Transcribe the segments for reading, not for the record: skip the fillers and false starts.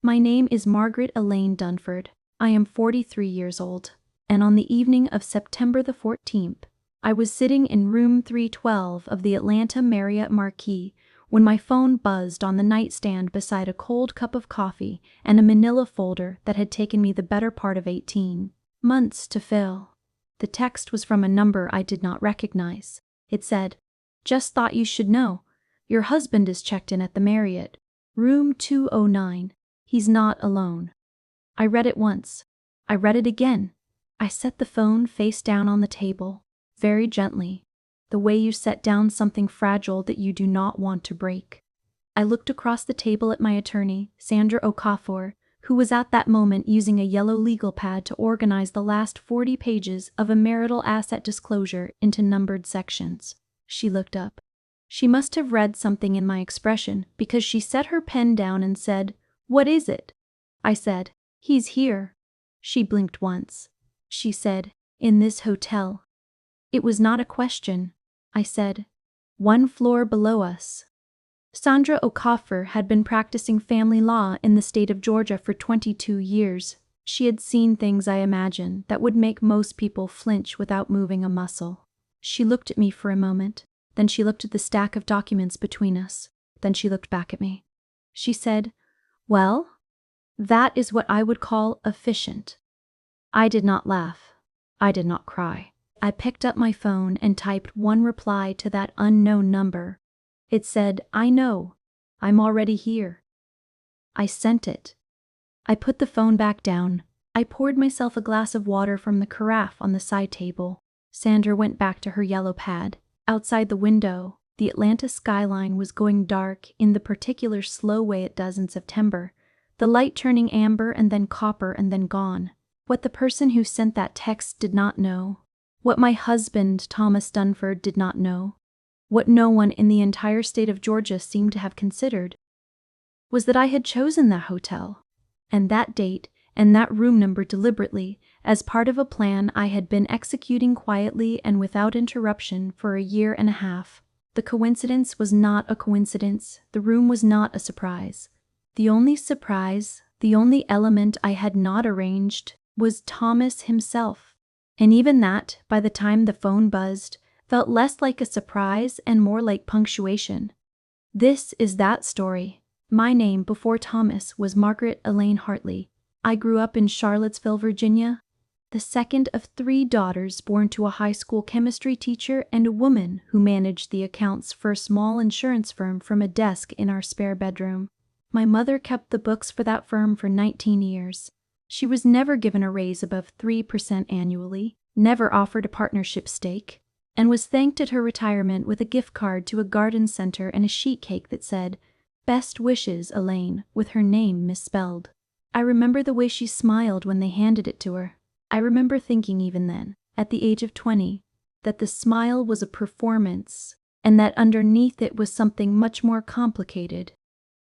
My name is Margaret Elaine Dunford. I am 43 years old, and on the evening of September the 14th, I was sitting in room 312 of the Atlanta Marriott Marquis when my phone buzzed on the nightstand beside a cold cup of coffee and a manila folder that had taken me the better part of 18 months to fill. The text was from a number I did not recognize. It said, "Just thought you should know. Your husband is checked in at the Marriott, room 209. He's not alone." I read it once. I read it again. I set the phone face down on the table, very gently, the way you set down something fragile that you do not want to break. I looked across the table at my attorney, Sandra Okafor, who was at that moment using a yellow legal pad to organize the last 40 pages of a marital asset disclosure into numbered sections. She looked up. She must have read something in my expression because she set her pen down and said, "What is it?" I said, "He's here." She blinked once. She said, "In this hotel." It was not a question. I said, "1 floor below us." Sandra Okafor had been practicing family law in the state of Georgia for 22 years. She had seen things, I imagine, that would make most people flinch without moving a muscle. She looked at me for a moment, then she looked at the stack of documents between us, then she looked back at me. She said, "Well, that is what I would call efficient." I did not laugh. I did not cry. I picked up my phone and typed one reply to that unknown number. It said, "I know. I'm already here." I sent it. I put the phone back down. I poured myself a glass of water from the carafe on the side table. Sandra went back to her yellow pad. Outside the window, the Atlanta skyline was going dark in the particular slow way it does in September, the light turning amber and then copper and then gone. What the person who sent that text did not know, what my husband, Thomas Dunford, did not know, what no one in the entire state of Georgia seemed to have considered, was that I had chosen that hotel, and that date, and that room number deliberately, as part of a plan I had been executing quietly and without interruption for a year and a half. The coincidence was not a coincidence. The room was not a surprise. The only surprise, the only element I had not arranged, was Thomas himself. And even that, by the time the phone buzzed, felt less like a surprise and more like punctuation. This is that story. My name before Thomas was Margaret Elaine Hartley. I grew up in Charlottesville, Virginia, the second of 3 daughters born to a high school chemistry teacher and a woman who managed the accounts for a small insurance firm from a desk in our spare bedroom. My mother kept the books for that firm for 19 years. She was never given a raise above 3% annually, never offered a partnership stake, and was thanked at her retirement with a gift card to a garden center and a sheet cake that said, "Best wishes, Elaine," with her name misspelled. I remember the way she smiled when they handed it to her. I remember thinking even then, at the age of 20, that the smile was a performance, and that underneath it was something much more complicated.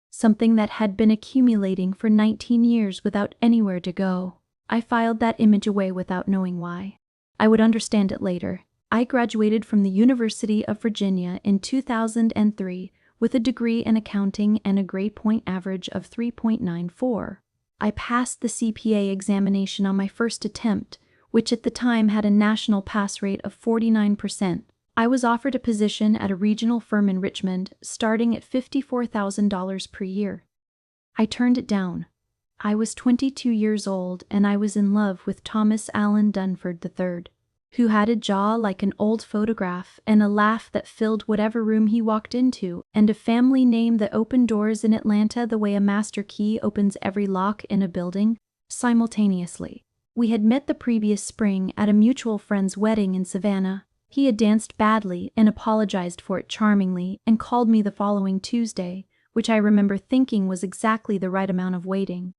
Something that had been accumulating for 19 years without anywhere to go. I filed that image away without knowing why. I would understand it later. I graduated from the University of Virginia in 2003 with a degree in accounting and a grade point average of 3.94. I passed the CPA examination on my first attempt, which at the time had a national pass rate of 49%. I was offered a position at a regional firm in Richmond, starting at $54,000 per year. I turned it down. I was 22 years old, and I was in love with Thomas Allen Dunford III, who had a jaw like an old photograph and a laugh that filled whatever room he walked into, and a family name that opened doors in Atlanta the way a master key opens every lock in a building, simultaneously. We had met the previous spring at a mutual friend's wedding in Savannah. He had danced badly and apologized for it charmingly and called me the following Tuesday, which I remember thinking was exactly the right amount of waiting.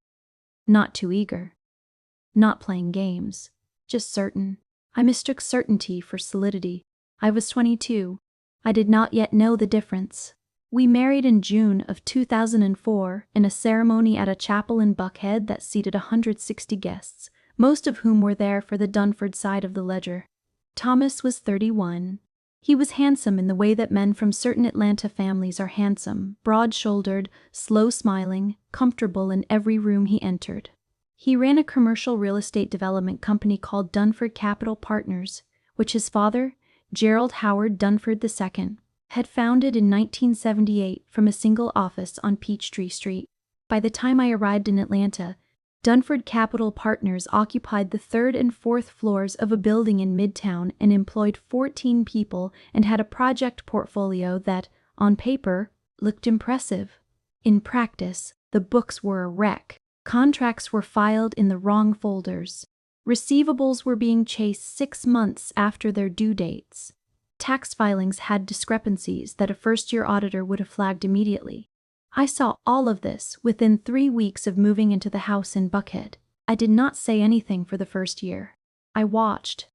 Not too eager. Not playing games. Just certain. I mistook certainty for solidity. I was 22. I did not yet know the difference. We married in June of 2004 in a ceremony at a chapel in Buckhead that seated 160 guests, most of whom were there for the Dunford side of the ledger. Thomas was 31. He was handsome in the way that men from certain Atlanta families are handsome, broad-shouldered, slow-smiling, comfortable in every room he entered. He ran a commercial real estate development company called Dunford Capital Partners, which his father, Gerald Howard Dunford II, had founded in 1978 from a single office on Peachtree Street. By the time I arrived in Atlanta, Dunford Capital Partners occupied the third and fourth floors of a building in Midtown and employed 14 people and had a project portfolio that, on paper, looked impressive. In practice, the books were a wreck. Contracts were filed in the wrong folders. Receivables were being chased 6 months after their due dates. Tax filings had discrepancies that a first-year auditor would have flagged immediately. I saw all of this within 3 weeks of moving into the house in Buckhead. I did not say anything for the first year. I watched.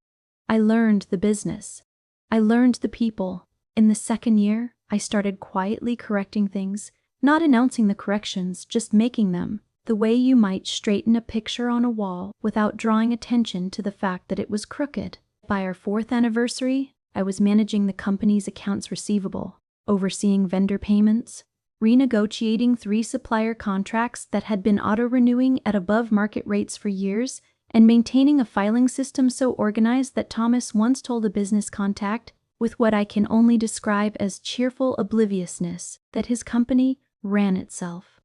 I learned the business. I learned the people. In the second year, I started quietly correcting things, not announcing the corrections, just making them, the way you might straighten a picture on a wall without drawing attention to the fact that it was crooked. By our 4th anniversary, I was managing the company's accounts receivable, overseeing vendor payments, renegotiating 3 supplier contracts that had been auto-renewing at above-market rates for years, and maintaining a filing system so organized that Thomas once told a business contact, with what I can only describe as cheerful obliviousness, that his company ran itself.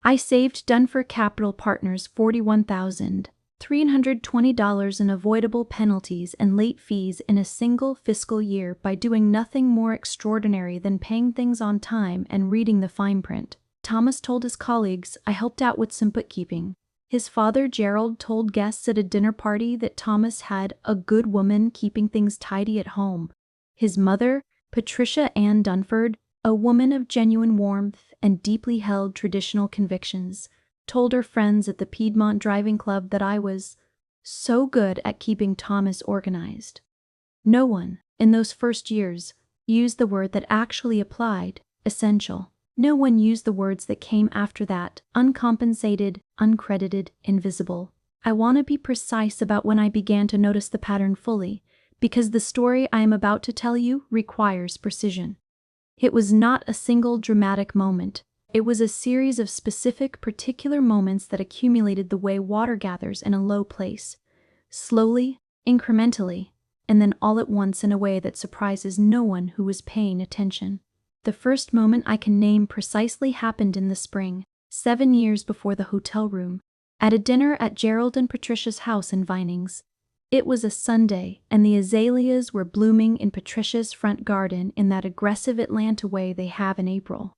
I saved Dunford Capital Partners $41,320 in avoidable penalties and late fees in a single fiscal year by doing nothing more extraordinary than paying things on time and reading the fine print. Thomas told his colleagues I helped out with some bookkeeping. His father, Gerald, told guests at a dinner party that Thomas had a good woman keeping things tidy at home. His mother, Patricia Ann Dunford, a woman of genuine warmth and deeply held traditional convictions, told her friends at the Piedmont Driving Club that I was so good at keeping Thomas organized. No one, in those first years, used the word that actually applied, essential. No one used the words that came after that, uncompensated, uncredited, invisible. I want to be precise about when I began to notice the pattern fully, because the story I am about to tell you requires precision. It was not a single dramatic moment. It was a series of specific, particular moments that accumulated the way water gathers in a low place, slowly, incrementally, and then all at once in a way that surprises no one who was paying attention. The first moment I can name precisely happened in the spring, 7 years before the hotel room, at a dinner at Gerald and Patricia's house in Vinings. It was a Sunday, and the azaleas were blooming in Patricia's front garden in that aggressive Atlanta way they have in April.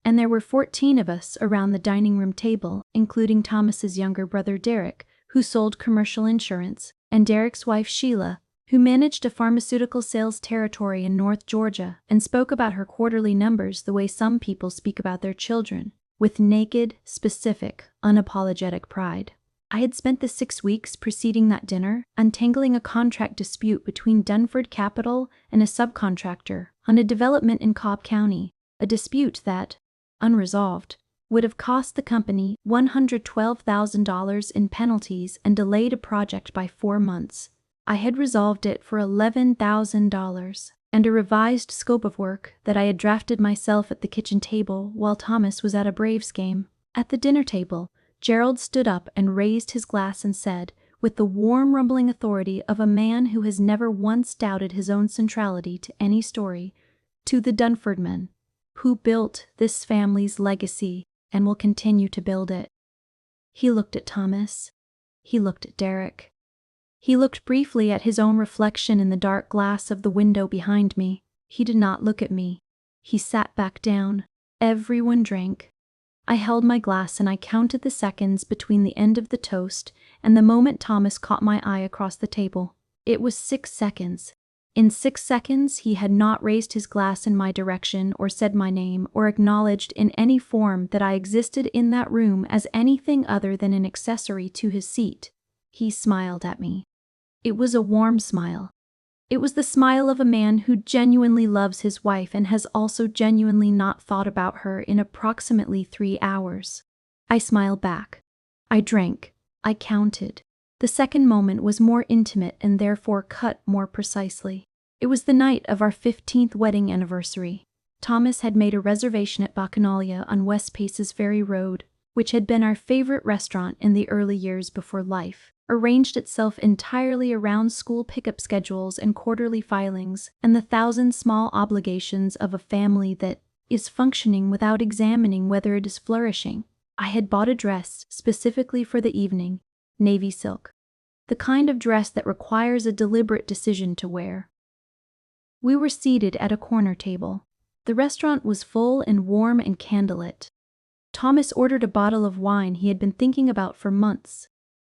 And there were 14 of us around the dining room table, including Thomas's younger brother Derek, who sold commercial insurance, and Derek's wife Sheila, who managed a pharmaceutical sales territory in North Georgia and spoke about her quarterly numbers the way some people speak about their children, with naked, specific, unapologetic pride. I had spent the 6 weeks preceding that dinner untangling a contract dispute between Dunford Capital and a subcontractor on a development in Cobb County, a dispute that, unresolved, would have cost the company $112,000 in penalties and delayed a project by 4 months. I had resolved it for $11,000 and a revised scope of work that I had drafted myself at the kitchen table while Thomas was at a Braves game. At the dinner table, Gerald stood up and raised his glass and said, with the warm rumbling authority of a man who has never once doubted his own centrality to any story, to the Dunford men, who built this family's legacy and will continue to build it. He looked at Thomas. He looked at Derek. He looked briefly at his own reflection in the dark glass of the window behind me. He did not look at me. He sat back down. Everyone drank. I held my glass and I counted the seconds between the end of the toast and the moment Thomas caught my eye across the table. It was 6 seconds. In 6 seconds, he had not raised his glass in my direction or said my name or acknowledged in any form that I existed in that room as anything other than an accessory to his seat. He smiled at me. It was a warm smile. It was the smile of a man who genuinely loves his wife and has also genuinely not thought about her in approximately 3 hours. I smiled back. I drank. I counted. The second moment was more intimate and therefore cut more precisely. It was the night of our 15th wedding anniversary. Thomas had made a reservation at Bacchanalia on West Paces Ferry Road, which had been our favorite restaurant in the early years before life arranged itself entirely around school pickup schedules and quarterly filings and the thousand small obligations of a family that is functioning without examining whether it is flourishing. I had bought a dress specifically for the evening, navy silk, the kind of dress that requires a deliberate decision to wear. We were seated at a corner table. The restaurant was full and warm and candlelit. Thomas ordered a bottle of wine he had been thinking about for months.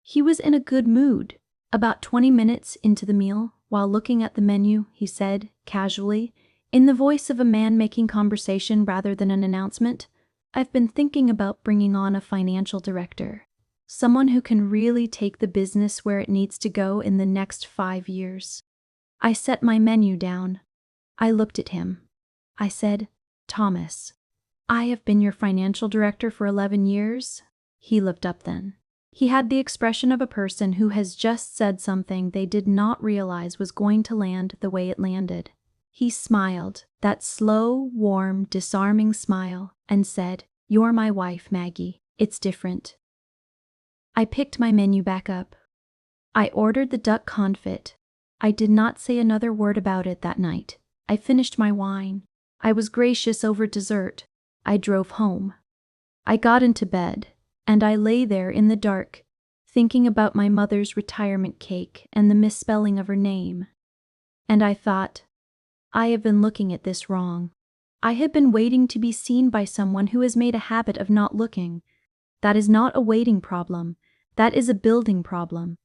He was in a good mood. About 20 minutes into the meal, while looking at the menu, he said, casually, in the voice of a man making conversation rather than an announcement, "I've been thinking about bringing on a financial director. Someone who can really take the business where it needs to go in the next 5 years." I set my menu down. I looked at him. I said, "Thomas, I have been your financial director for 11 years. He looked up then. He had the expression of a person who has just said something they did not realize was going to land the way it landed. He smiled, that slow, warm, disarming smile, and said, "You're my wife, Maggie. It's different." I picked my menu back up. I ordered the duck confit. I did not say another word about it that night. I finished my wine. I was gracious over dessert. I drove home. I got into bed, and I lay there in the dark, thinking about my mother's retirement cake and the misspelling of her name. And I thought, I have been looking at this wrong. I have been waiting to be seen by someone who has made a habit of not looking. That is not a waiting problem. That is a building problem.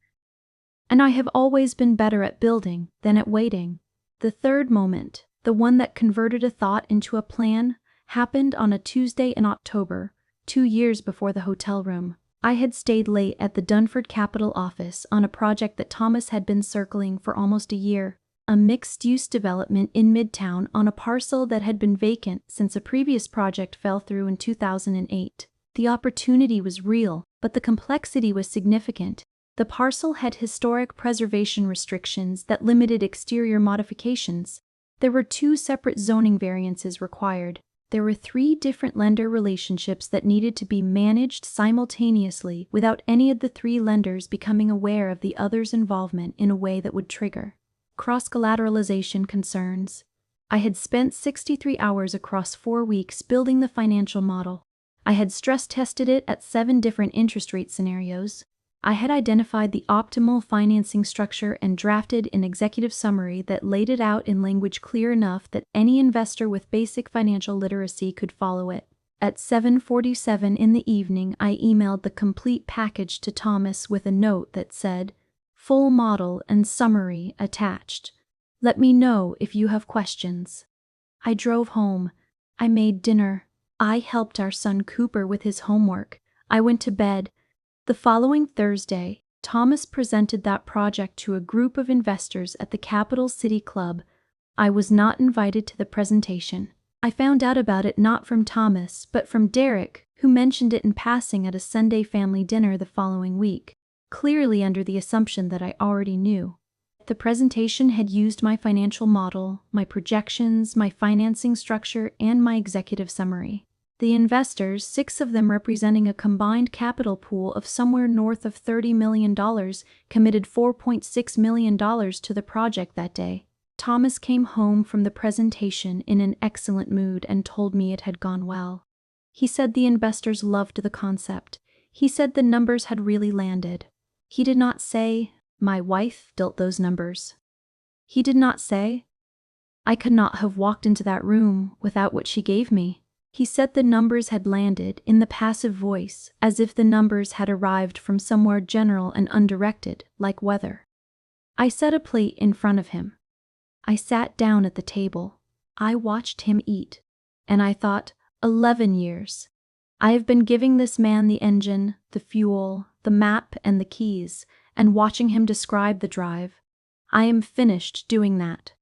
And I have always been better at building than at waiting. The third moment, the one that converted a thought into a plan, happened on a Tuesday in October, 2 years before the hotel room. I had stayed late at the Dunford Capital office on a project that Thomas had been circling for almost a year, a mixed-use development in Midtown on a parcel that had been vacant since a previous project fell through in 2008. The opportunity was real, but the complexity was significant. The parcel had historic preservation restrictions that limited exterior modifications. There were 2 separate zoning variances required. There were 3 different lender relationships that needed to be managed simultaneously without any of the 3 lenders becoming aware of the other's involvement in a way that would trigger cross-collateralization concerns. I had spent 63 hours across 4 weeks building the financial model. I had stress-tested it at 7 different interest rate scenarios. I had identified the optimal financing structure and drafted an executive summary that laid it out in language clear enough that any investor with basic financial literacy could follow it. At 7:47 in the evening, I emailed the complete package to Thomas with a note that said, "Full model and summary attached. Let me know if you have questions." I drove home. I made dinner. I helped our son Cooper with his homework. I went to bed. The following Thursday, Thomas presented that project to a group of investors at the Capital City Club. I was not invited to the presentation. I found out about it not from Thomas, but from Derek, who mentioned it in passing at a Sunday family dinner the following week, clearly under the assumption that I already knew. The presentation had used my financial model, my projections, my financing structure, and my executive summary. The investors, 6 of them representing a combined capital pool of somewhere north of $30 million, committed $4.6 million to the project that day. Thomas came home from the presentation in an excellent mood and told me it had gone well. He said the investors loved the concept. He said the numbers had really landed. He did not say, "My wife built those numbers." He did not say, "I could not have walked into that room without what she gave me." He said the numbers had landed in the passive voice, as if the numbers had arrived from somewhere general and undirected, like weather. I set a plate in front of him. I sat down at the table. I watched him eat, and I thought, 11 years. I have been giving this man the engine, the fuel, the map, and the keys, and watching him describe the drive. I am finished doing that.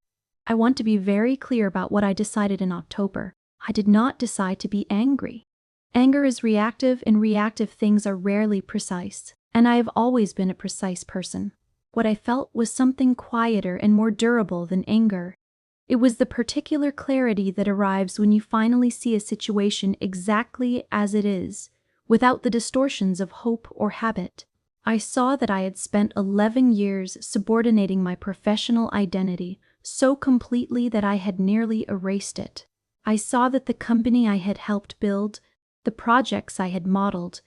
I want to be very clear about what I decided in October. I did not decide to be angry. Anger is reactive, and reactive things are rarely precise, and I have always been a precise person. What I felt was something quieter and more durable than anger. It was the particular clarity that arrives when you finally see a situation exactly as it is, without the distortions of hope or habit. I saw that I had spent 11 years subordinating my professional identity so completely that I had nearly erased it. I saw that the company I had helped build, the projects I had modeled,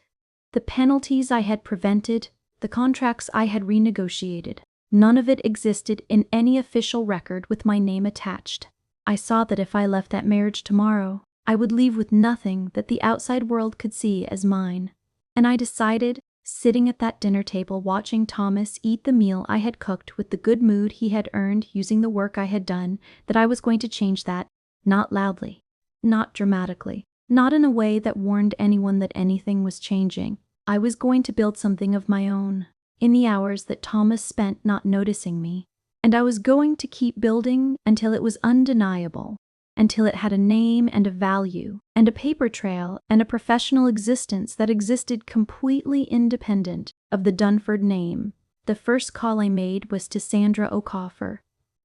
the penalties I had prevented, the contracts I had renegotiated, none of it existed in any official record with my name attached. I saw that if I left that marriage tomorrow, I would leave with nothing that the outside world could see as mine. And I decided, sitting at that dinner table watching Thomas eat the meal I had cooked with the good mood he had earned using the work I had done, that I was going to change that, not loudly, not dramatically, not in a way that warned anyone that anything was changing. I was going to build something of my own, in the hours that Thomas spent not noticing me, and I was going to keep building until it was undeniable, until it had a name and a value, and a paper trail and a professional existence that existed completely independent of the Dunford name. The first call I made was to Sandra O'Coffer.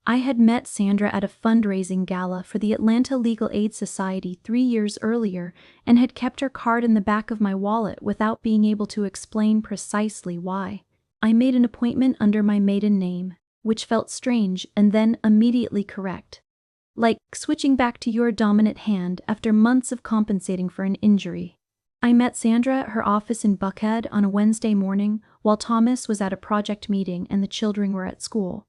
I had met Sandra at a fundraising gala for the Atlanta Legal Aid Society 3 years earlier and had kept her card in the back of my wallet without being able to explain precisely why. I made an appointment under my maiden name, which felt strange and then immediately correct. Like switching back to your dominant hand after months of compensating for an injury. I met Sandra at her office in Buckhead on a Wednesday morning while Thomas was at a project meeting and the children were at school.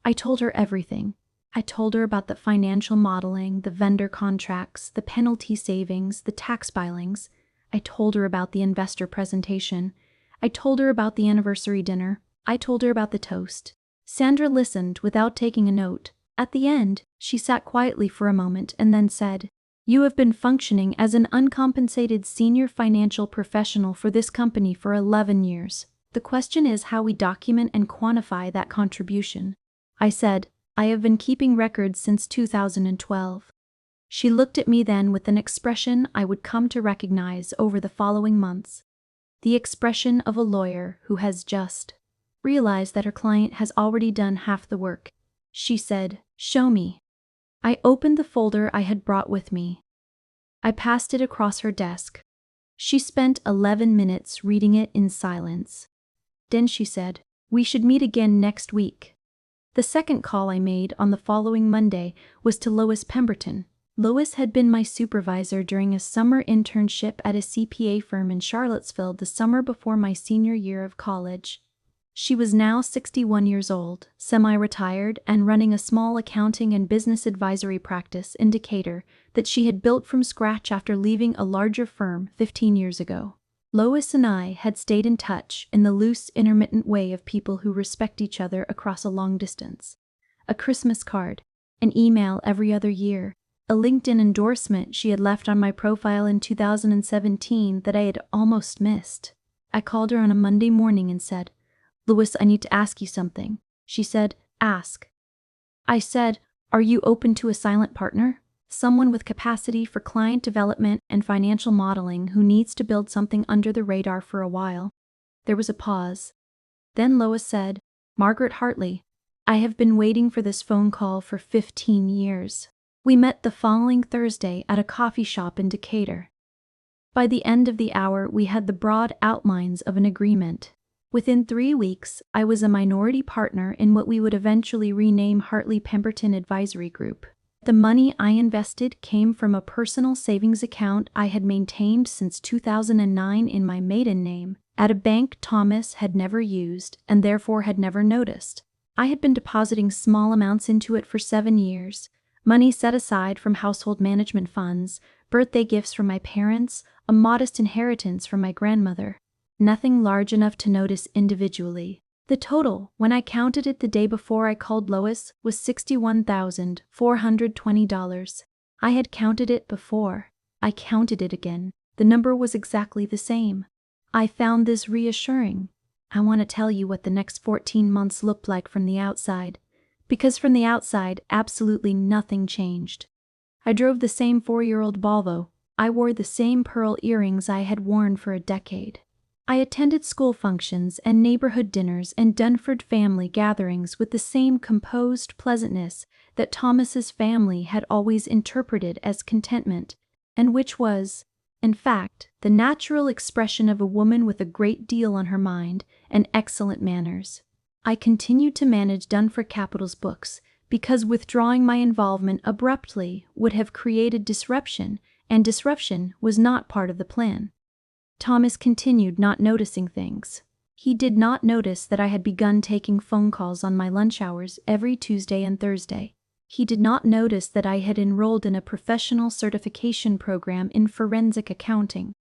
I told her everything. I told her about the financial modeling, the vendor contracts, the penalty savings, the tax filings. I told her about the investor presentation. I told her about the anniversary dinner. I told her about the toast. Sandra listened without taking a note. At the end, she sat quietly for a moment and then said, "You have been functioning as an uncompensated senior financial professional for this company for 11 years. The question is how we document and quantify that contribution." I said, "I have been keeping records since 2012. She looked at me then with an expression I would come to recognize over the following months. The expression of a lawyer who has just realized that her client has already done half the work. She said, "Show me." I opened the folder I had brought with me. I passed it across her desk. She spent 11 minutes reading it in silence. Then she said, "We should meet again next week." The second call I made on the following Monday was to Lois Pemberton. Lois had been my supervisor during a summer internship at a CPA firm in Charlottesville the summer before my senior year of college. She was now 61 years old, semi-retired, and running a small accounting and business advisory practice in Decatur that she had built from scratch after leaving a larger firm 15 years ago. Lois and I had stayed in touch in the loose, intermittent way of people who respect each other across a long distance. A Christmas card, an email every other year, a LinkedIn endorsement she had left on my profile in 2017 that I had almost missed. I called her on a Monday morning and said, "Lois, I need to ask you something." She said, "Ask." I said, "Are you open to a silent partner? Someone with capacity for client development and financial modeling who needs to build something under the radar for a while." There was a pause. Then Lois said, "Margaret Hartley. I have been waiting for this phone call for 15 years. We met the following Thursday at a coffee shop in Decatur. By the end of the hour, we had the broad outlines of an agreement. Within 3 weeks, I was a minority partner in what we would eventually rename Hartley Pemberton Advisory Group. The money I invested came from a personal savings account I had maintained since 2009 in my maiden name, at a bank Thomas had never used and therefore had never noticed. I had been depositing small amounts into it for 7 years, money set aside from household management funds, birthday gifts from my parents, a modest inheritance from my grandmother. Nothing large enough to notice individually. The total, when I counted it the day before I called Lois, was $61,420. I had counted it before. I counted it again. The number was exactly the same. I found this reassuring. I want to tell you what the next 14 months looked like from the outside, because from the outside, absolutely nothing changed. I drove the same 4-year-old Volvo. I wore the same pearl earrings I had worn for a decade. I attended school functions and neighborhood dinners and Dunford family gatherings with the same composed pleasantness that Thomas's family had always interpreted as contentment, and which was, in fact, the natural expression of a woman with a great deal on her mind and excellent manners. I continued to manage Dunford Capital's books because withdrawing my involvement abruptly would have created disruption, and disruption was not part of the plan. Thomas continued not noticing things. He did not notice that I had begun taking phone calls on my lunch hours every Tuesday and Thursday. He did not notice that I had enrolled in a professional certification program in forensic accounting,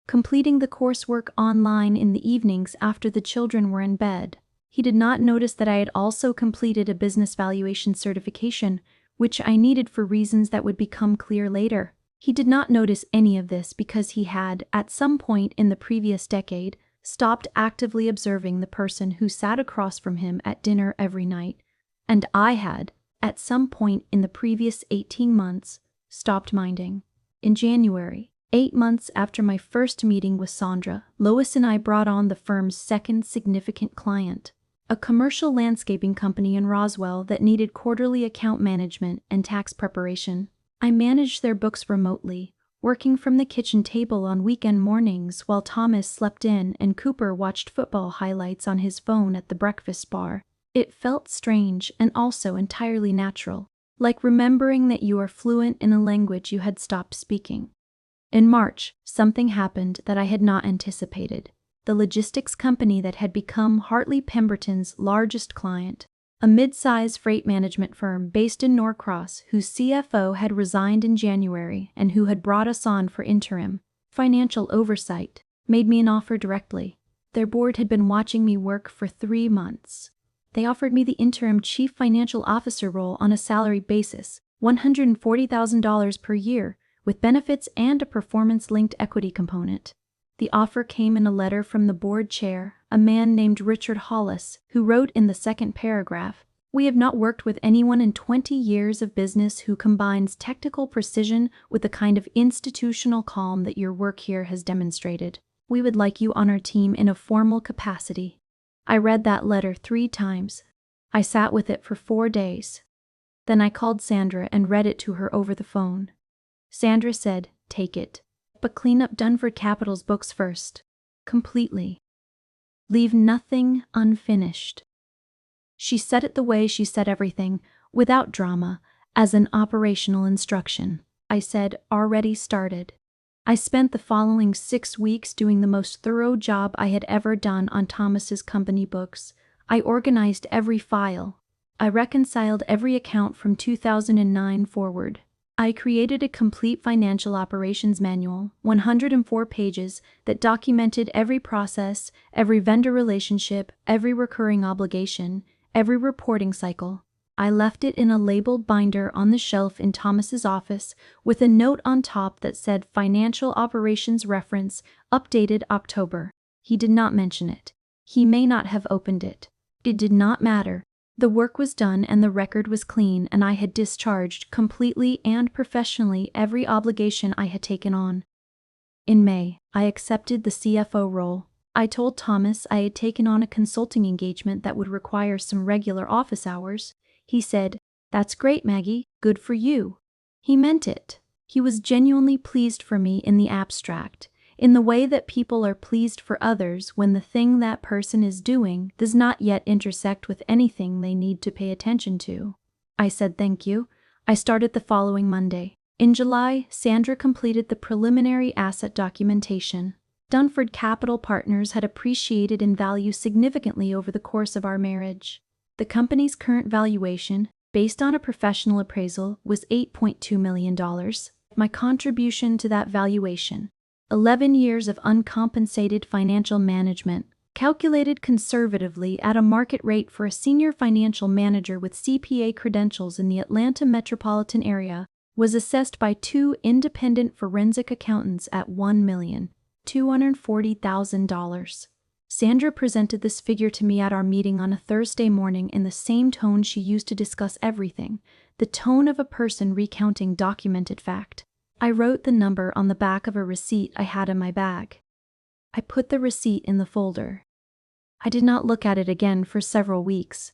completing the coursework online in the evenings after the children were in bed. He did not notice that I had also completed a business valuation certification, which I needed for reasons that would become clear later. He did not notice any of this because he had, at some point in the previous decade, stopped actively observing the person who sat across from him at dinner every night, and I had, at some point in the previous 18 months, stopped minding. In January, 8 months after my first meeting with Sandra, Lois and I brought on the firm's second significant client, a commercial landscaping company in Roswell that needed quarterly account management and tax preparation. I managed their books remotely, working from the kitchen table on weekend mornings while Thomas slept in and Cooper watched football highlights on his phone at the breakfast bar. It felt strange and also entirely natural, like remembering that you are fluent in a language you had stopped speaking. In March, something happened that I had not anticipated. The logistics company that had become Hartley Pemberton's largest client, a mid-size freight management firm based in Norcross whose CFO had resigned in January and who had brought us on for interim financial oversight, made me an offer directly. Their board had been watching me work for 3 months. They offered me the interim chief financial officer role on a salary basis, $140,000 per year, with benefits and a performance-linked equity component. The offer came in a letter from the board chair, a man named Richard Hollis, who wrote in the second paragraph, "We have not worked with anyone in 20 years of business who combines technical precision with the kind of institutional calm that your work here has demonstrated. We would like you on our team in a formal capacity." I read that letter 3 times. I sat with it for 4 days. Then I called Sandra and read it to her over the phone. Sandra said, "Take it. But clean up Dunford Capital's books first. Completely. Leave nothing unfinished." She said it the way she said everything, without drama, as an operational instruction. I said, "Already started." I spent the following 6 weeks doing the most thorough job I had ever done on Thomas's company books. I organized every file. I reconciled every account from 2009 forward. I created a complete financial operations manual, 104 pages, that documented every process, every vendor relationship, every recurring obligation, every reporting cycle. I left it in a labeled binder on the shelf in Thomas's office with a note on top that said Financial Operations Reference, updated October. He did not mention it. He may not have opened it. It did not matter. The work was done and the record was clean, and I had discharged completely and professionally every obligation I had taken on. In May, I accepted the CFO role. I told Thomas I had taken on a consulting engagement that would require some regular office hours. He said, "That's great, Maggie. Good for you." He meant it. He was genuinely pleased for me in the abstract, in the way that people are pleased for others when the thing that person is doing does not yet intersect with anything they need to pay attention to. I said thank you. I started the following Monday. In July, Sandra completed the preliminary asset documentation. Dunford Capital Partners had appreciated in value significantly over the course of our marriage. The company's current valuation, based on a professional appraisal, was $8.2 million. My contribution to that valuation, 11 years of uncompensated financial management, calculated conservatively at a market rate for a senior financial manager with CPA credentials in the Atlanta metropolitan area, was assessed by 2 independent forensic accountants at $1,240,000. Sandra presented this figure to me at our meeting on a Thursday morning in the same tone she used to discuss everything, the tone of a person recounting documented fact. I wrote the number on the back of a receipt I had in my bag. I put the receipt in the folder. I did not look at it again for several weeks.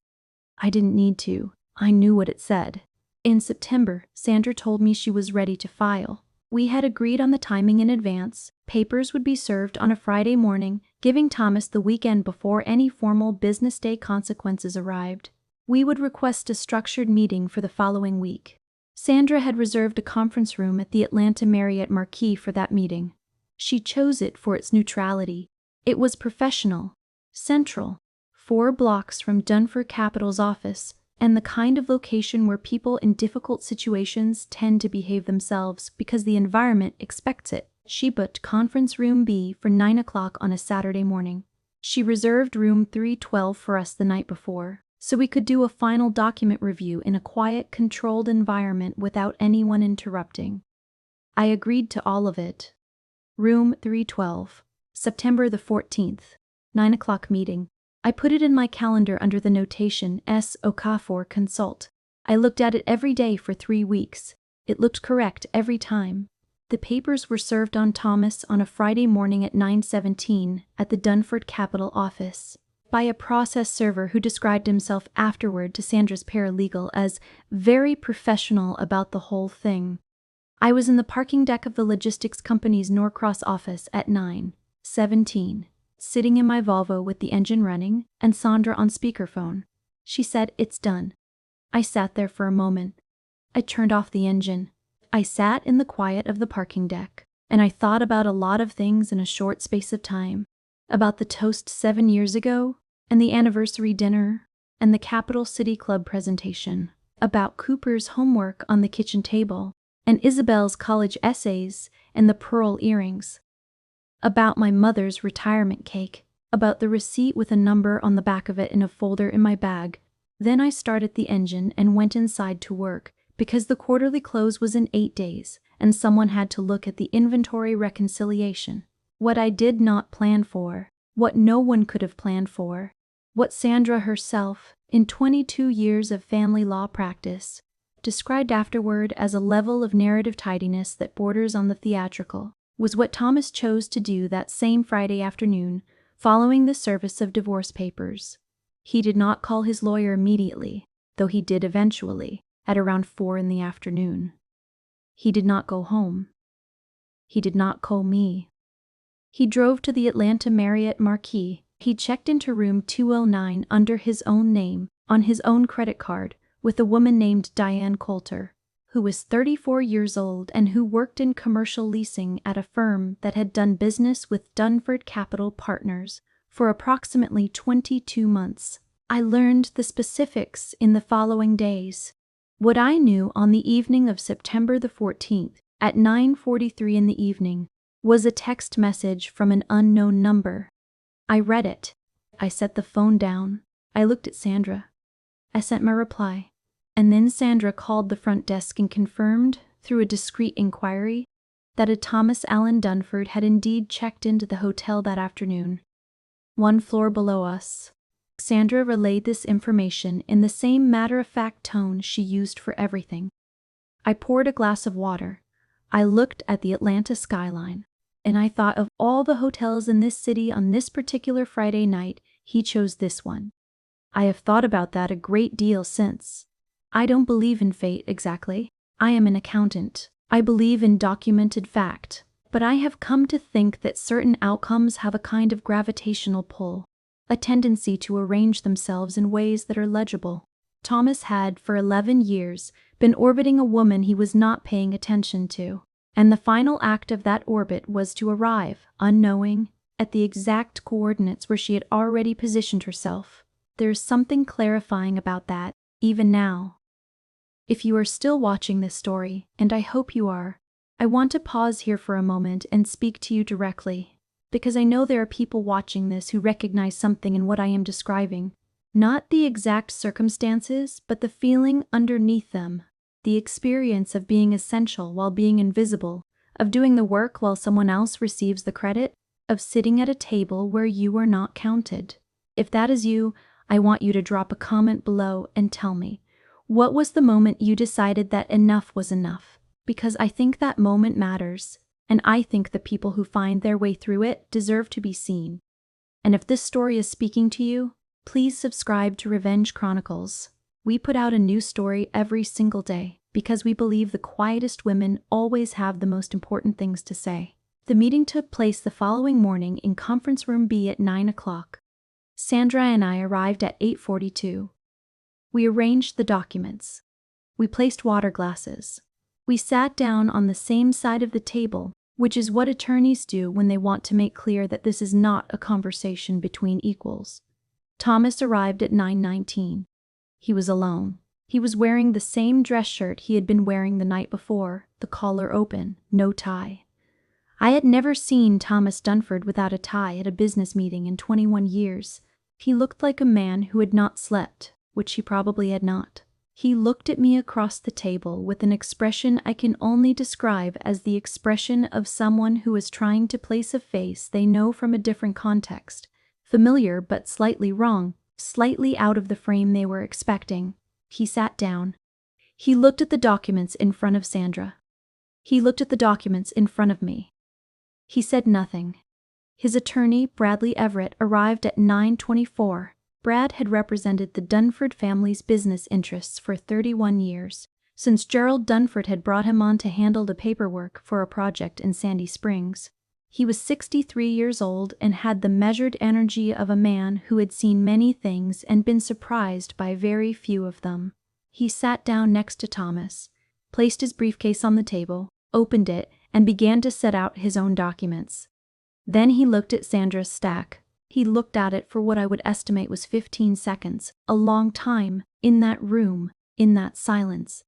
I didn't need to. I knew what it said. In September, Sandra told me she was ready to file. We had agreed on the timing in advance. Papers would be served on a Friday morning, giving Thomas the weekend before any formal business day consequences arrived. We would request a structured meeting for the following week. Sandra had reserved a conference room at the Atlanta Marriott Marquis for that meeting. She chose it for its neutrality. It was professional, central, 4 blocks from Dunford Capital's office, and the kind of location where people in difficult situations tend to behave themselves because the environment expects it. She booked Conference Room B for 9 o'clock on a Saturday morning. She reserved room 312 for us the night before, so we could do a final document review in a quiet, controlled environment without anyone interrupting. I agreed to all of it. Room 312, September the 14th, 9 o'clock meeting. I put it in my calendar under the notation S. Okafor Consult. I looked at it every day for 3 weeks. It looked correct every time. The papers were served on Thomas on a Friday morning at 9:17 at the Dunford Capital office by a process server who described himself afterward to Sandra's paralegal as very professional about the whole thing. I was in the parking deck of the logistics company's Norcross office at 9:17. Sitting in my Volvo with the engine running and Sandra on speakerphone. She said, "It's done." I sat there for a moment. I turned off the engine. I sat in the quiet of the parking deck, and I thought about a lot of things in a short space of time. About the toast 7 years ago, and the anniversary dinner, and the Capital City Club presentation. About Cooper's homework on the kitchen table, and Isabel's college essays, and the pearl earrings. About my mother's retirement cake, about the receipt with a number on the back of it in a folder in my bag. Then I started the engine and went inside to work, because the quarterly close was in 8 days, and someone had to look at the inventory reconciliation. What I did not plan for, what no one could have planned for, what Sandra herself, in 22 years of family law practice, described afterward as a level of narrative tidiness that borders on the theatrical, was what Thomas chose to do that same Friday afternoon, following the service of divorce papers. He did not call his lawyer immediately, though he did eventually, at around 4 in the afternoon. He did not go home. He did not call me. He drove to the Atlanta Marriott Marquis. He checked into room 209 under his own name, on his own credit card, with a woman named Diane Coulter, who was 34 years old and who worked in commercial leasing at a firm that had done business with Dunford Capital Partners for approximately 22 months. I learned the specifics in the following days. What I knew on the evening of September the 14th, at 9:43 in the evening, was a text message from an unknown number. I read it. I set the phone down. I looked at Sandra. I sent my reply. And then Sandra called the front desk and confirmed, through a discreet inquiry, that a Thomas Allen Dunford had indeed checked into the hotel that afternoon, 1 floor below us. Sandra relayed this information in the same matter-of-fact tone she used for everything. I poured a glass of water. I looked at the Atlanta skyline, and I thought of all the hotels in this city on this particular Friday night, he chose this one. I have thought about that a great deal since. I don't believe in fate exactly. I am an accountant. I believe in documented fact. But I have come to think that certain outcomes have a kind of gravitational pull, a tendency to arrange themselves in ways that are legible. Thomas had, for 11 years, been orbiting a woman he was not paying attention to, and the final act of that orbit was to arrive, unknowing, at the exact coordinates where she had already positioned herself. There is something clarifying about that, even now. If you are still watching this story, and I hope you are, I want to pause here for a moment and speak to you directly, because I know there are people watching this who recognize something in what I am describing. Not the exact circumstances, but the feeling underneath them, the experience of being essential while being invisible, of doing the work while someone else receives the credit, of sitting at a table where you are not counted. If that is you, I want you to drop a comment below and tell me, what was the moment you decided that enough was enough? Because I think that moment matters. and I think the people who find their way through it deserve to be seen. And if this story is speaking to you, please subscribe to Revenge Chronicles. We put out a new story every single day because we believe the quietest women always have the most important things to say. The meeting took place the following morning in Conference Room B at 9 o'clock. Sandra and I arrived at 8:42. We arranged the documents. We placed water glasses. We sat down on the same side of the table, which is what attorneys do when they want to make clear that this is not a conversation between equals. Thomas arrived at 9:19. He was alone. He was wearing the same dress shirt he had been wearing the night before, the collar open, no tie. I had never seen Thomas Dunford without a tie at a business meeting in 21 years. He looked like a man who had not slept, which he probably had not. He looked at me across the table with an expression I can only describe as the expression of someone who is trying to place a face they know from a different context, familiar but slightly wrong, slightly out of the frame they were expecting. He sat down. He looked at the documents in front of Sandra. He looked at the documents in front of me. He said nothing. His attorney, Bradley Everett, arrived at 9:24. Brad had represented the Dunford family's business interests for 31 years, since Gerald Dunford had brought him on to handle the paperwork for a project in Sandy Springs. He was 63 years old and had the measured energy of a man who had seen many things and been surprised by very few of them. He sat down next to Thomas, placed his briefcase on the table, opened it, and began to set out his own documents. Then he looked at Sandra's stack. He looked at it for what I would estimate was 15 seconds, a long time, in that room, in that silence.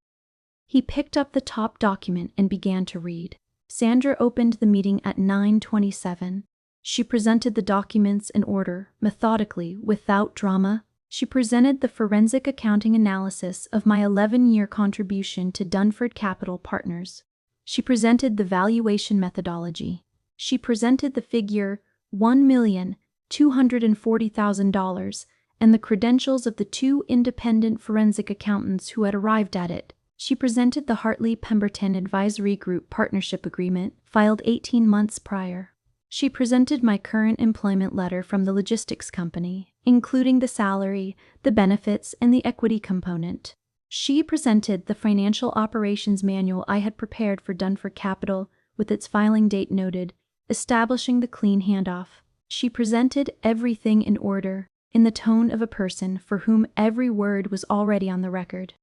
He picked up the top document and began to read. Sandra opened the meeting at 9:27. She presented the documents in order, methodically, without drama. She presented the forensic accounting analysis of my 11-year contribution to Dunford Capital Partners. She presented the valuation methodology. She presented the figure $1,240,000 and the credentials of the two independent forensic accountants who had arrived at it. She presented the Hartley-Pemberton Advisory Group Partnership Agreement, filed 18 months prior. She presented my current employment letter from the logistics company, including the salary, the benefits, and the equity component. She presented the financial operations manual I had prepared for Dunford Capital, with its filing date noted, establishing the clean handoff. She presented everything in order, in the tone of a person for whom every word was already on the record.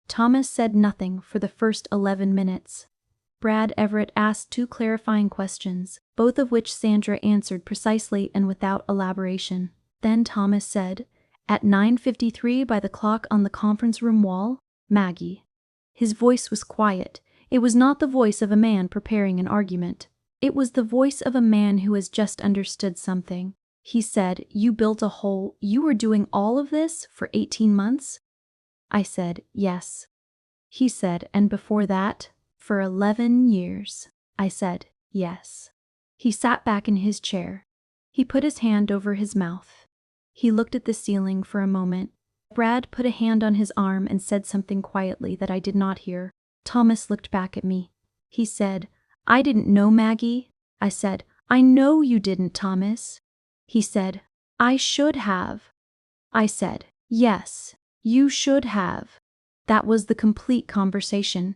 Thomas said nothing for the first 11 minutes. Brad Everett asked 2 clarifying questions, both of which Sandra answered precisely and without elaboration. Then Thomas said, at 9:53 by the clock on the conference room wall, Maggie. His voice was quiet. It was not the voice of a man preparing an argument. It was the voice of a man who has just understood something. He said, you were doing all of this for 18 months? I said, yes. He said, and before that, for 11 years. I said, yes. He sat back in his chair. He put his hand over his mouth. He looked at the ceiling for a moment. Brad put a hand on his arm and said something quietly that I did not hear. Thomas looked back at me. He said, I didn't know, Maggie. I said, I know you didn't, Thomas. He said, I should have. I said, yes, you should have. That was the complete conversation.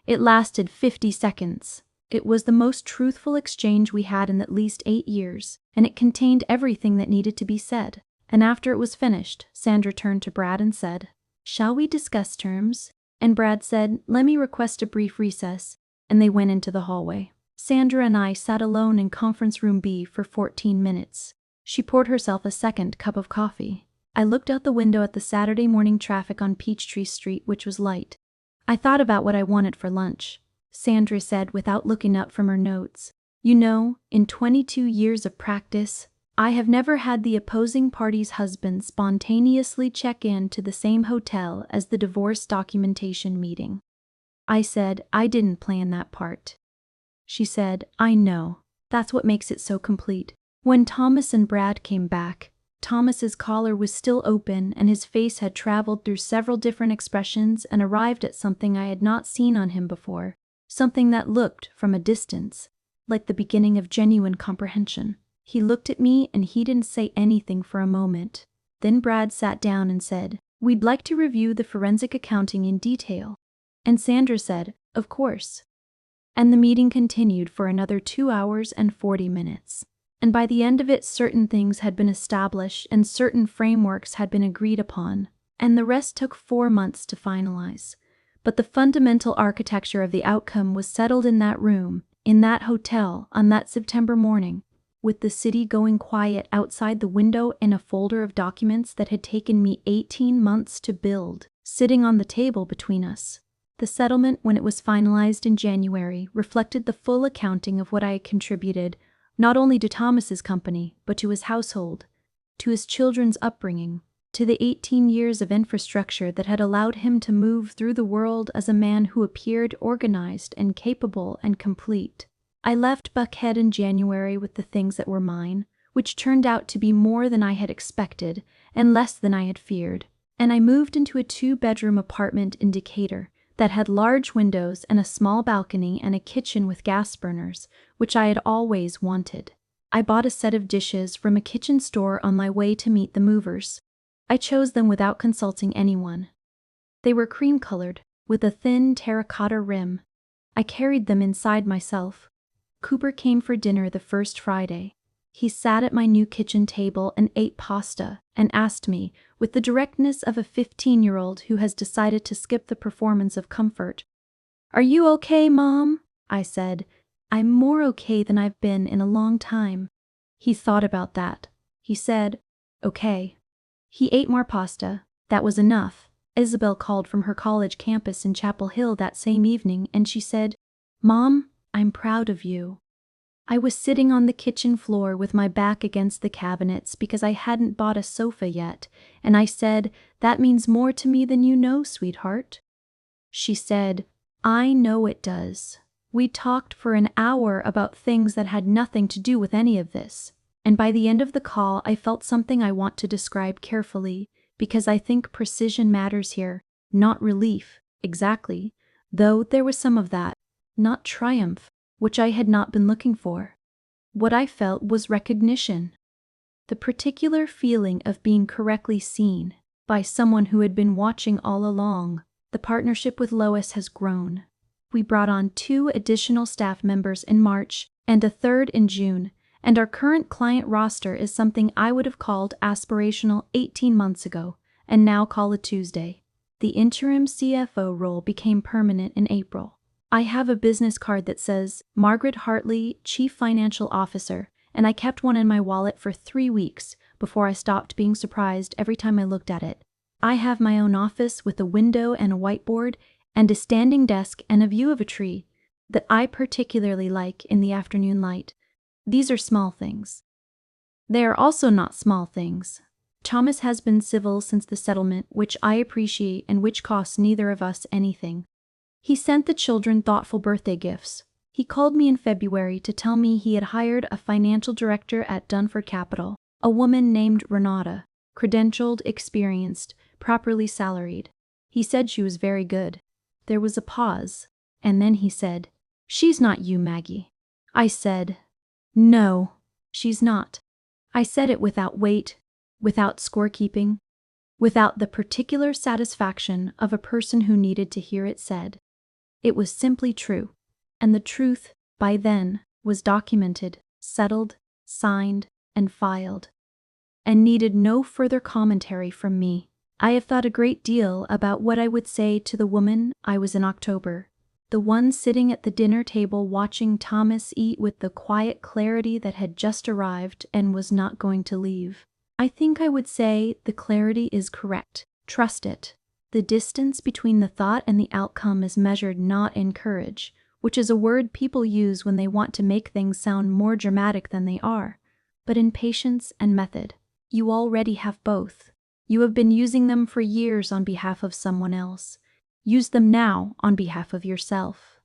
It lasted 50 seconds. It was the most truthful exchange we had in at least 8 years, and it contained everything that needed to be said. And after it was finished, Sandra turned to Brad and said, shall we discuss terms? And Brad said, let me request a brief recess, and they went into the hallway. Sandra and I sat alone in conference room B for 14 minutes. She poured herself a second cup of coffee. I looked out the window at the Saturday morning traffic on Peachtree Street, which was light. I thought about what I wanted for lunch. Sandra said without looking up from her notes, you know, in 22 years of practice, I have never had the opposing party's husband spontaneously check in to the same hotel as the divorce documentation meeting. I said, I didn't plan that part. She said, I know. That's what makes it so complete. When Thomas and Brad came back, Thomas's collar was still open and his face had traveled through several different expressions and arrived at something I had not seen on him before, something that looked, from a distance, like the beginning of genuine comprehension. He looked at me and he didn't say anything for a moment. Then Brad sat down and said, "We'd like to review the forensic accounting in detail." And Sandra said, "Of course." And the meeting continued for another 2 hours and 40 minutes. And by the end of it, certain things had been established and certain frameworks had been agreed upon, and the rest took 4 months to finalize. But the fundamental architecture of the outcome was settled in that room, in that hotel, on that September morning, with the city going quiet outside the window and a folder of documents that had taken me 18 months to build, sitting on the table between us. The settlement, when it was finalized in January, reflected the full accounting of what I had contributed, not only to Thomas's company, but to his household, to his children's upbringing, to the 18 years of infrastructure that had allowed him to move through the world as a man who appeared organized and capable and complete. I left Buckhead in January with the things that were mine, which turned out to be more than I had expected and less than I had feared, and I moved into a 2-bedroom apartment in Decatur that had large windows and a small balcony and a kitchen with gas burners, which I had always wanted. I bought a set of dishes from a kitchen store on my way to meet the movers. I chose them without consulting anyone. They were cream-colored, with a thin terracotta rim. I carried them inside myself. Cooper came for dinner the first Friday. He sat at my new kitchen table and ate pasta and asked me, with the directness of a 15-year-old who has decided to skip the performance of comfort, "Are you okay, Mom?" I said, "I'm more okay than I've been in a long time." He thought about that. He said, "Okay." He ate more pasta. That was enough. Isabel called from her college campus in Chapel Hill that same evening and she said, "Mom, I'm proud of you." I was sitting on the kitchen floor with my back against the cabinets because I hadn't bought a sofa yet, and I said, "That means more to me than you know, sweetheart." She said, "I know it does." We talked for an hour about things that had nothing to do with any of this, and by the end of the call I felt something I want to describe carefully, because I think precision matters here, not relief, exactly, though there was some of that, not triumph, which I had not been looking for. What I felt was recognition. The particular feeling of being correctly seen by someone who had been watching all along. The partnership with Lois has grown. We brought on 2 additional staff members in March and a 3rd in June, and our current client roster is something I would have called aspirational 18 months ago, and now call a Tuesday. The interim CFO role became permanent in April. I have a business card that says, Margaret Hartley, Chief Financial Officer, and I kept one in my wallet for 3 weeks before I stopped being surprised every time I looked at it. I have my own office with a window and a whiteboard and a standing desk and a view of a tree that I particularly like in the afternoon light. These are small things. They are also not small things. Thomas has been civil since the settlement, which I appreciate and which costs neither of us anything. He sent the children thoughtful birthday gifts. He called me in February to tell me he had hired a financial director at Dunford Capital, a woman named Renata, credentialed, experienced, properly salaried. He said she was very good. There was a pause, and then he said, "She's not you, Maggie." I said, "No, she's not." I said it without weight, without scorekeeping, without the particular satisfaction of a person who needed to hear it said. It was simply true, and the truth, by then, was documented, settled, signed, and filed, and needed no further commentary from me. I have thought a great deal about what I would say to the woman I was in October, the one sitting at the dinner table watching Thomas eat with the quiet clarity that had just arrived and was not going to leave. I think I would say the clarity is correct. Trust it. The distance between the thought and the outcome is measured not in courage, which is a word people use when they want to make things sound more dramatic than they are, but in patience and method. You already have both. You have been using them for years on behalf of someone else. Use them now on behalf of yourself.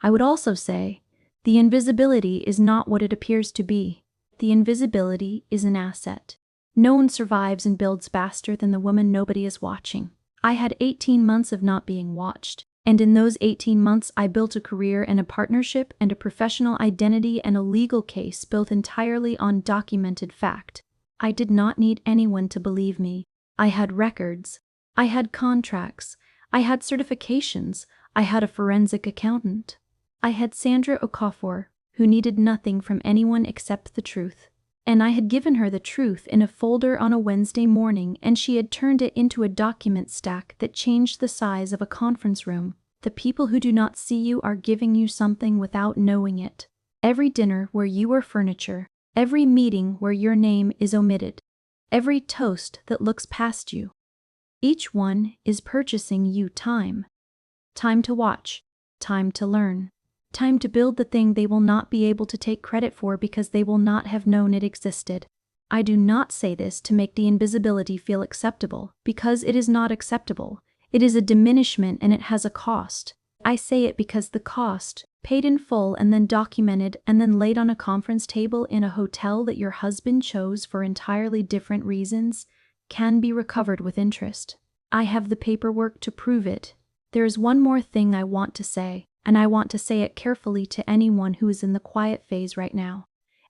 I would also say, the invisibility is not what it appears to be. The invisibility is an asset. No one survives and builds faster than the woman nobody is watching. I had 18 months of not being watched. And in those 18 months, I built a career and a partnership and a professional identity and a legal case built entirely on documented fact. I did not need anyone to believe me. I had records. I had contracts. I had certifications. I had a forensic accountant. I had Sandra Okafor, who needed nothing from anyone except the truth. And I had given her the truth in a folder on a Wednesday morning, and she had turned it into a document stack that changed the size of a conference room. The people who do not see you are giving you something without knowing it. Every dinner where you are furniture, every meeting where your name is omitted, every toast that looks past you. Each one is purchasing you time. Time to watch, time to learn, time to build the thing they will not be able to take credit for because they will not have known it existed. I do not say this to make the invisibility feel acceptable, because it is not acceptable. It is a diminishment and it has a cost. I say it because the cost, paid in full and then documented and then laid on a conference table in a hotel that your husband chose for entirely different reasons, can be recovered with interest. I have the paperwork to prove it. There is one more thing I want to say, and I want to say it carefully to anyone who is in the quiet phase right now.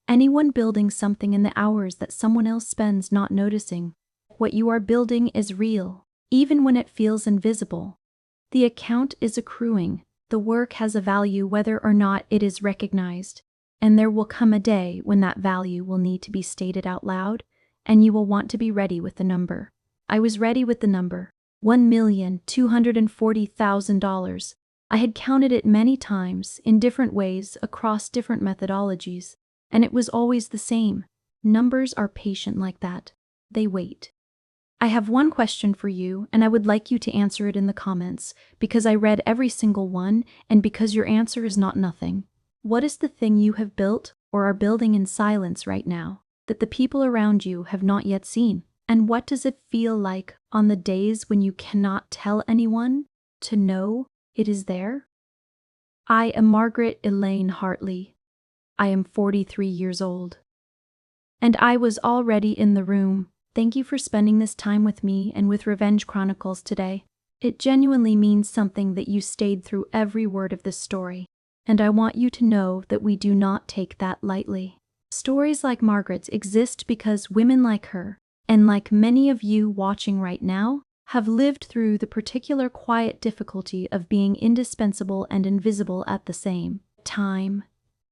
Anyone building something in the hours that someone else spends not noticing. What you are building is real, even when it feels invisible. The account is accruing. The work has a value whether or not it is recognized. And there will come a day when that value will need to be stated out loud, and you will want to be ready with the number. I was ready with the number, $1,240,000. I had counted it many times, in different ways, across different methodologies, and it was always the same. Numbers are patient like that. They wait. I have one question for you, and I would like you to answer it in the comments, because I read every single one, and because your answer is not nothing. What is the thing you have built, or are building in silence right now, that the people around you have not yet seen? And what does it feel like on the days when you cannot tell anyone, to know it is there? I am Margaret Elaine Hartley. I am 43 years old. And I was already in the room. Thank you for spending this time with me and with Revenge Chronicles today. It genuinely means something that you stayed through every word of this story, and I want you to know that we do not take that lightly. Stories like Margaret's exist because women like her, and like many of you watching right now, have lived through the particular quiet difficulty of being indispensable and invisible at the same time.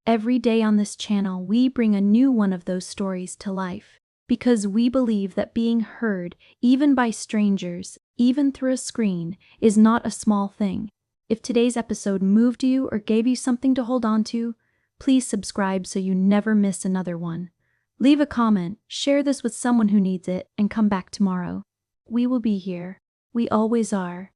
Every day on this channel, we bring a new one of those stories to life, because we believe that being heard, even by strangers, even through a screen, is not a small thing. If today's episode moved you or gave you something to hold on to, please subscribe so you never miss another one. Leave a comment, share this with someone who needs it, and come back tomorrow. We will be here. We always are.